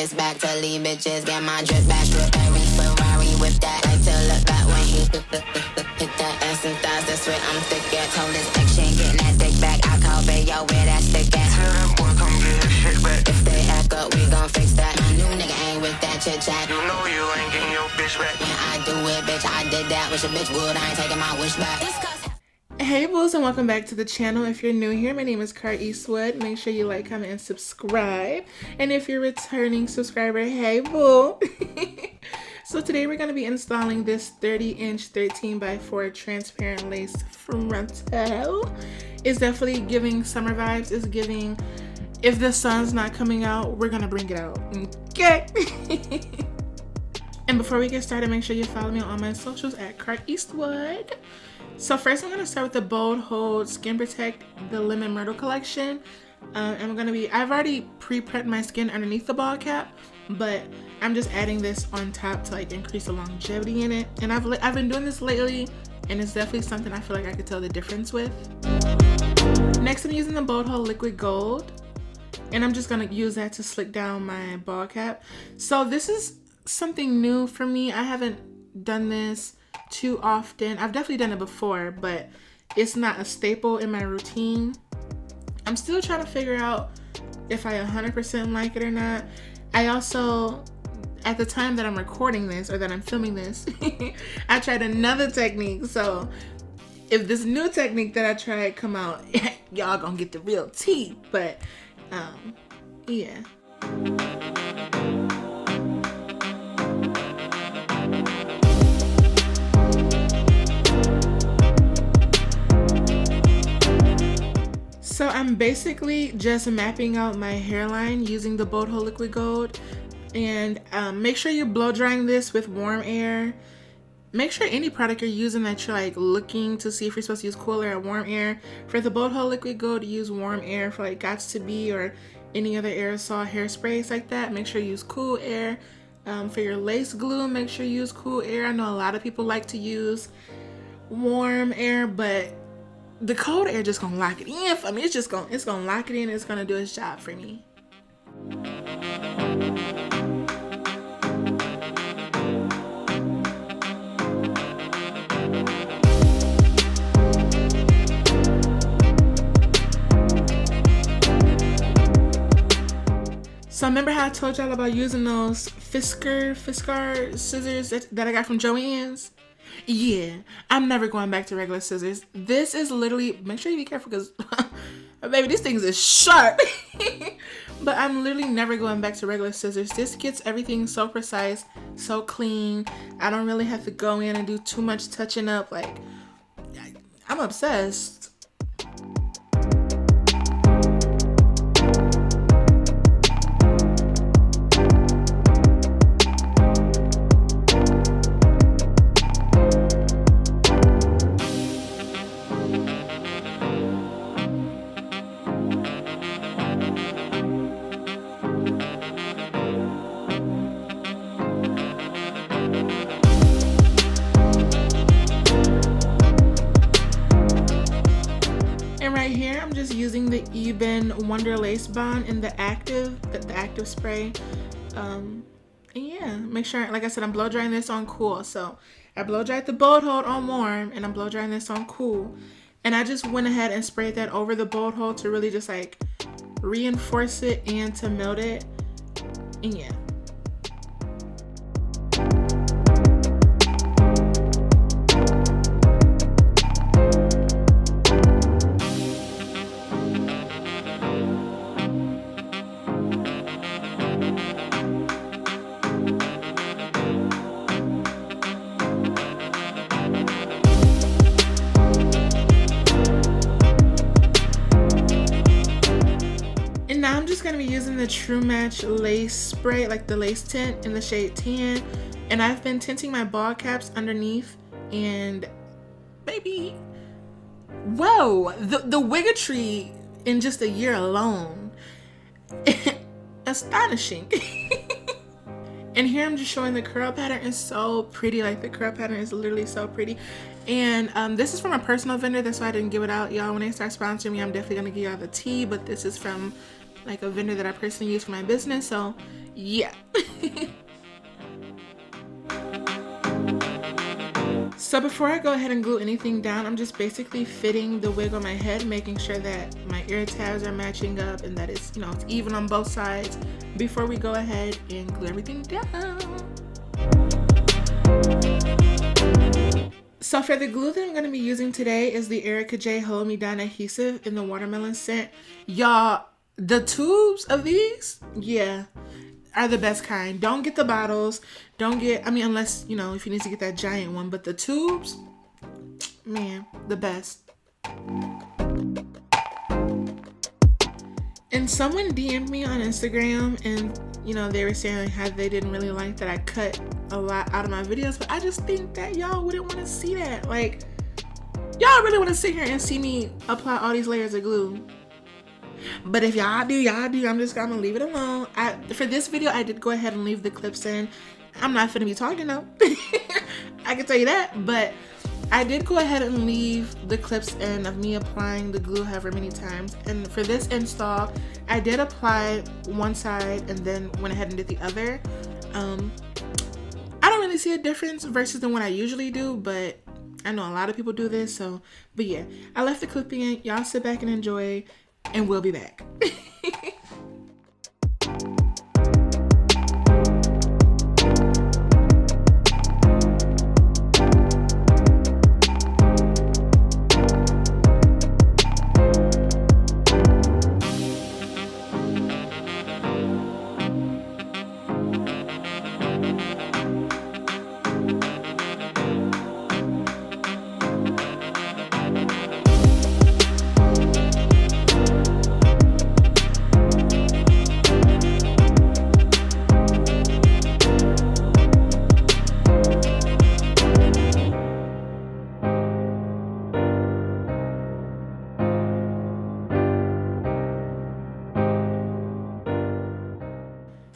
bitch back to leave bitches. Get my drip back, strip every Ferrari with that. Like to look back when he hit that ass and thighs. That's where I'm thick at. Told his ex she ain't getting that dick back. I call Bayo where that stick at. Tell that boy come get his shit back. If they act up, we gon' fix that. My new nigga ain't with that chit chat. You know you ain't getting your bitch back. When I do it, bitch, I did that. Wish a bitch would, I ain't taking my wish back. Hey bulls, and welcome back to the channel. If you're new here, my name is Car Eastwood. Make sure you like, comment, and subscribe. And if you're a returning subscriber, hey bull. So today we're going to be installing this 30-inch 13x4 transparent lace frontal. It's definitely giving summer vibes. It's giving, if the sun's not coming out, we're going to bring it out. Okay. And before we get started, make sure you follow me on all my socials at Car Eastwood. So first I'm going to start with the Bold Hold Skin Protect, the Lemon Myrtle collection. I've already pre-prepped my skin underneath the ball cap, but I'm just adding this on top to like increase the longevity in it. And I've been doing this lately, and it's definitely something I feel like I could tell the difference with. Next I'm using the Bold Hold Liquid Gold, and I'm just going to use that to slick down my ball cap. So this is something new for me. I haven't done this too often. I've definitely done it before, but it's not a staple in my routine. I'm still trying to figure out if I 100% like it or not. I also, at the time that I'm recording this or that I'm filming this, I tried another technique. So if this new technique that I tried come out, y'all gonna get the real tea. But yeah. So I'm basically just mapping out my hairline using the Bold Hold Liquid Gold. And make sure you're blow drying this with warm air. Make sure any product you're using that you're like looking to see if you're supposed to use cool air or warm air. For the Bold Hold Liquid Gold, use warm air. For like Gots to Be or any other aerosol hairsprays like that, make sure you use cool air. For your lace glue, make sure you use cool air. I know a lot of people like to use warm air, but the cold air just gonna lock it in for me. It's gonna lock it in. It's gonna do its job for me. So remember how I told y'all about using those Fiskar scissors that I got from Joann's? Yeah, I'm never going back to regular scissors. This is literally, make sure you be careful because, baby, these things is sharp. But I'm literally never going back to regular scissors. This gets everything so precise, so clean. I don't really have to go in and do too much touching up. Like, I'm obsessed. Right here, I'm just using the Eben Wonder Lace Bond in the active spray. And yeah, make sure, like I said, I'm blow drying this on cool. So I blow dried the Bold Hold on warm, and I'm blow drying this on cool. And I just went ahead and sprayed that over the Bold Hold to really just like reinforce it and to melt it. And yeah. Now I'm just going to be using the True Match lace spray, like the lace tint in the shade Tan. And I've been tinting my ball caps underneath, and baby, whoa, the wiggetry in just a year alone, astonishing. And here I'm just showing the curl pattern is so pretty. Like the curl pattern is literally so pretty. And this is from a personal vendor. That's why I didn't give it out, y'all. When they start sponsoring me, I'm definitely gonna give y'all the tea. But this is from like a vendor that I personally use for my business. So Yeah. So before I go ahead and glue anything down, I'm just basically fitting the wig on my head, making sure that my ear tabs are matching up and that it's, it's even on both sides before we go ahead and glue everything down. So for the glue that I'm going to be using today is the Arrogant Tae Hold Me Down adhesive in the watermelon scent. Y'all, the tubes of these, yeah, are the best kind. Don't get the bottles. Don't get, unless, if you need to get that giant one. But the tubes, man, the best. And someone DM'd me on Instagram and, they were saying how they didn't really like that I cut a lot out of my videos. But I just think that y'all wouldn't want to see that. Like, y'all really want to sit here and see me apply all these layers of glue. But if y'all do, I'm just gonna leave it alone. For this video, I did go ahead and leave the clips in. I'm not finna be talking though. I can tell you that. But I did go ahead and leave the clips in of me applying the glue however many times. And for this install, I did apply one side and then went ahead and did the other. I don't really see a difference versus the one I usually do, but I know a lot of people do this. But yeah, I left the clipping in. Y'all sit back and enjoy. And we'll be back.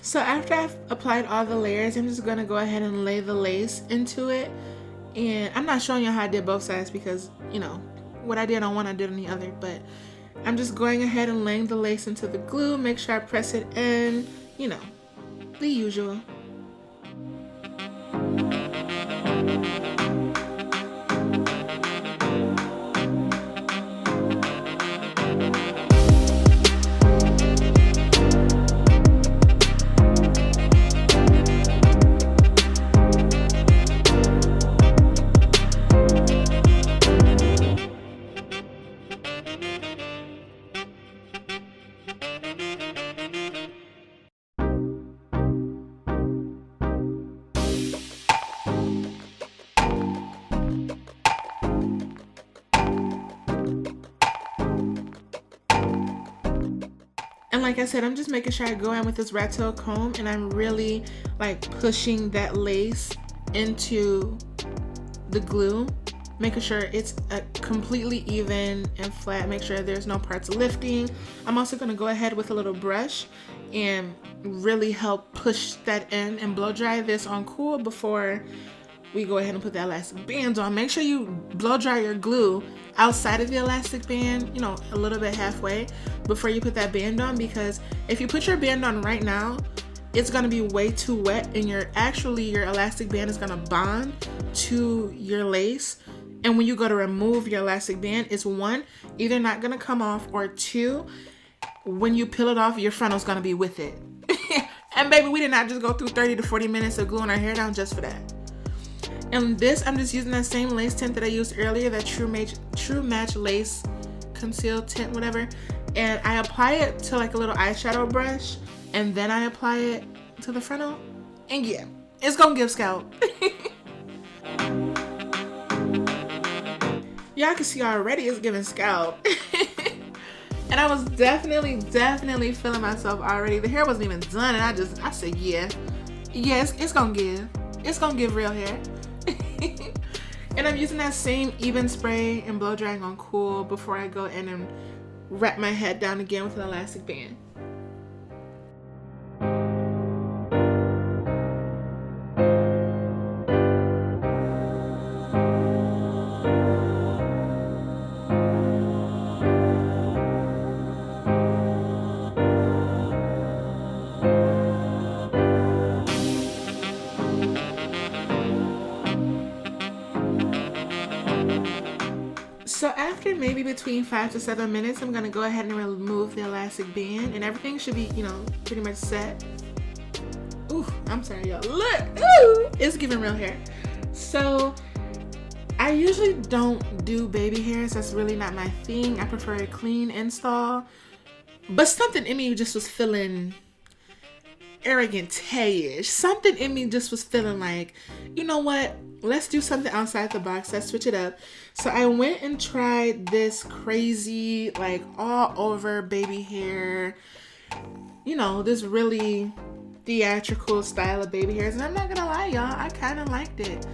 So after I've applied all the layers, I'm just going to go ahead and lay the lace into it. And I'm not showing you how I did both sides because, what I did on one, I did on the other. But I'm just going ahead and laying the lace into the glue. Make sure I press it in, the usual. And like I said, I'm just making sure I go in with this rat tail comb and I'm really like pushing that lace into the glue, making sure it's completely even and flat. Make sure there's no parts lifting. I'm also going to go ahead with a little brush and really help push that in and blow dry this on cool before we go ahead and put the elastic bands on. Make sure you blow dry your glue outside of the elastic band, a little bit halfway before you put that band on, because if you put your band on right now, it's gonna be way too wet and your elastic band is gonna bond to your lace. And when you go to remove your elastic band, it's one, either not gonna come off, or two, when you peel it off, your frontal's gonna be with it. And baby, we did not just go through 30 to 40 minutes of gluing our hair down just for that. And this, I'm just using that same lace tint that I used earlier, that True Match Lace Conceal Tint, whatever. And I apply it to like a little eyeshadow brush, and then I apply it to the frontal. And yeah, it's gonna give scalp. Y'all can see already it's giving scalp. And I was definitely feeling myself already. The hair wasn't even done, and I said, yeah, it's gonna give. It's gonna give real hair. And I'm using that same even spray and blow drying on cool before I go in and wrap my head down again with an elastic band. So after maybe between 5 to 7 minutes, I'm gonna go ahead and remove the elastic band, and everything should be, pretty much set. Ooh, I'm sorry, y'all. Look, ooh, it's giving real hair. So I usually don't do baby hairs. That's really not my thing. I prefer a clean install. But something in me just was feeling Arrogant Tae-ish. Something in me just was feeling like, you know what? Let's do something outside the box. Let's switch it up. So I went and tried this crazy, like all over baby hair, this really theatrical style of baby hairs. And I'm not gonna lie, y'all, I kind of liked it.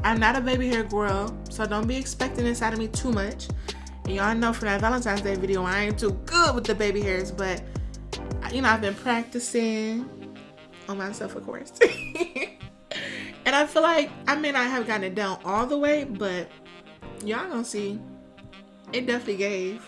I'm not a baby hair girl, so don't be expecting this out of me too much. And y'all know from that Valentine's Day video, I ain't too good with the baby hairs, but I've been practicing on myself, of course. And I feel like I may not have gotten it down all the way, but y'all gonna see. It definitely gave.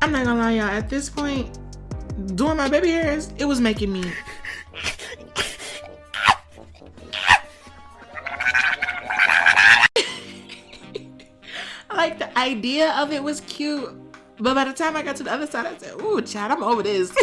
I'm not gonna lie, y'all. At this point, doing my baby hairs, it was making me like, the idea of it was cute, but by the time I got to the other side, I said, ooh, child, I'm over this.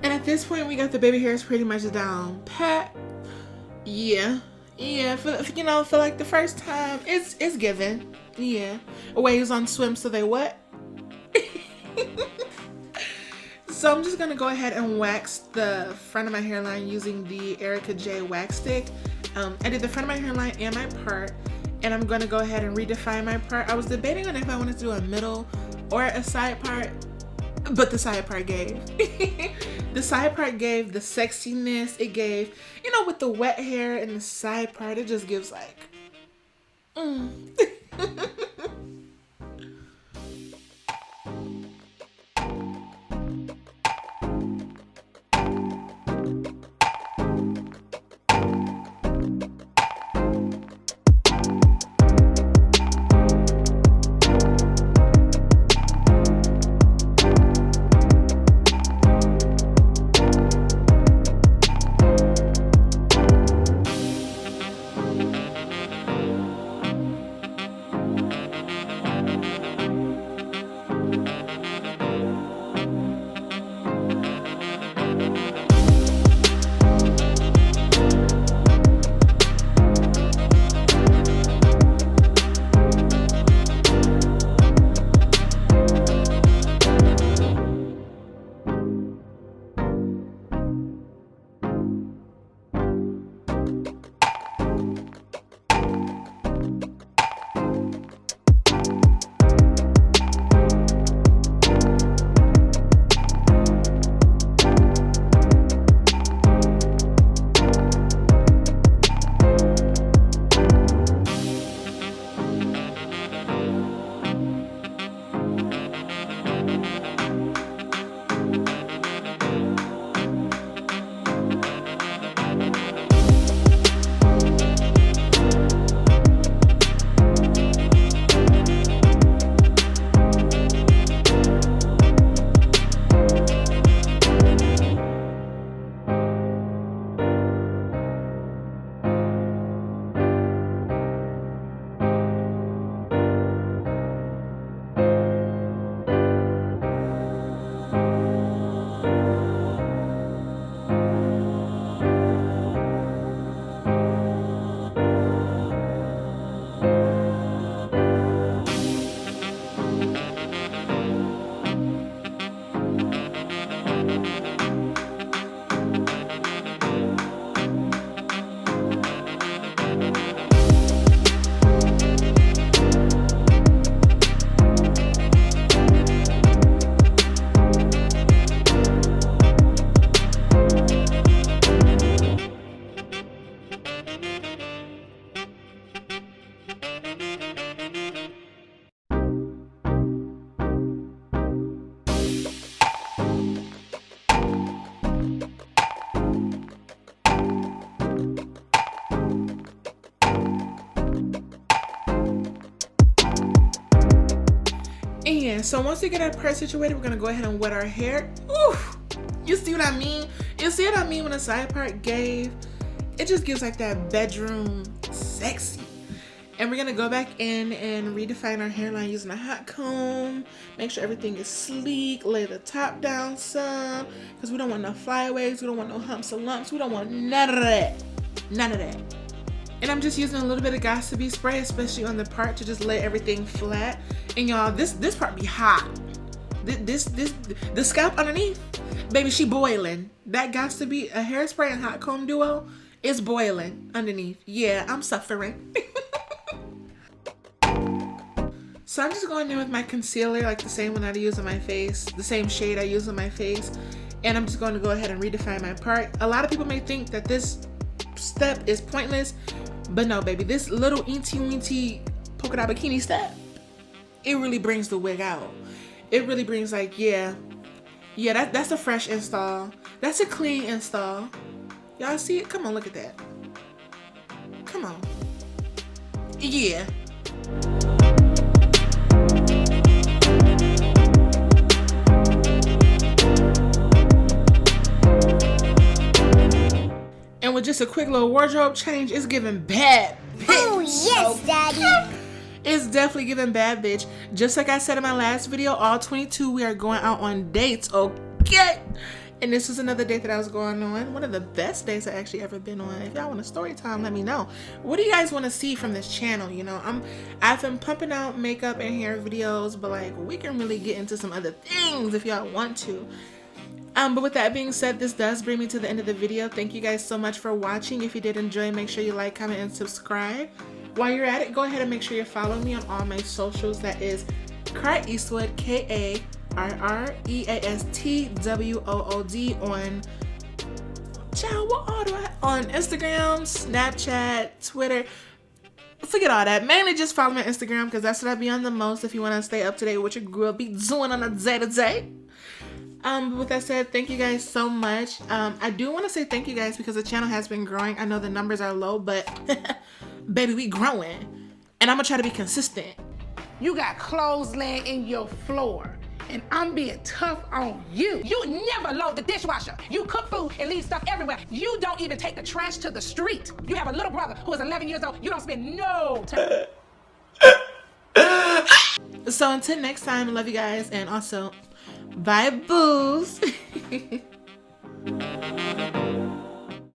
At this point, we got the baby hairs pretty much down pat. Yeah, Yeah, for like the first time, it's given. Yeah. Waves on swim, so they what? So I'm just gonna go ahead and wax the front of my hairline using the Arrogant Tae wax stick. I did the front of my hairline and my part, and I'm gonna go ahead and redefine my part. I was debating on if I wanted to do a middle or a side part, but the side part gave. The side part gave the sexiness. It gave, with the wet hair and the side part, it just gives like, yeah. So once we get our part situated, we're gonna go ahead and wet our hair. Oof! You see what I mean? You see what I mean when the side part gave? It just gives like that bedroom sexy. And we're gonna go back in and redefine our hairline using a hot comb. Make sure everything is sleek. Lay the top down some, because we don't want no flyaways. We don't want no humps or lumps. We don't want none of that. None of that. And I'm just using a little bit of Gossipy spray, especially on the part, to just lay everything flat. And y'all, this part be hot. The scalp underneath, baby, she boiling. That Gossipy, a hairspray and hot comb duo, is boiling underneath. Yeah, I'm suffering. So I'm just going in with my concealer, like the same one I use on my face, the same shade I use on my face. And I'm just going to go ahead and redefine my part. A lot of people may think that this step is pointless, but no, baby, this little eensy polka dot bikini step, it really brings the wig out. It really brings like, yeah, that's a fresh install. That's a clean install. Y'all see it? Come on, look at that. Come on. Yeah. And with just a quick little wardrobe change, it's giving bad bitch. Oh, yes, Daddy. It's definitely giving bad bitch. Just like I said in my last video, all 22, we are going out on dates, okay? And this was another date that I was going on. One of the best days I actually ever been on. If y'all want a story time, let me know. What do you guys want to see from this channel? You know, I've been pumping out makeup and hair videos, but like we can really get into some other things if y'all want to. But with that being said, this does bring me to the end of the video. Thank you guys so much for watching. If you did enjoy, make sure you like, comment, and subscribe. While you're at it, go ahead and make sure you're following me on all my socials. That is Kara Eastwood, KARREASTWOOD on Instagram, Snapchat, Twitter. Forget all that. Mainly just follow me on Instagram because that's what I be on the most if you want to stay up to date with what your girl be doing on a day-to-day. With that said, thank you guys so much. I do want to say thank you guys because the channel has been growing. I know the numbers are low, but baby, we growing. And I'm gonna try to be consistent. You got clothes laying in your floor, and I'm being tough on you. You never load the dishwasher. You cook food and leave stuff everywhere. You don't even take the trash to the street. You have a little brother who is 11 years old. You don't spend no time. So until next time, I love you guys, and also, bye boos.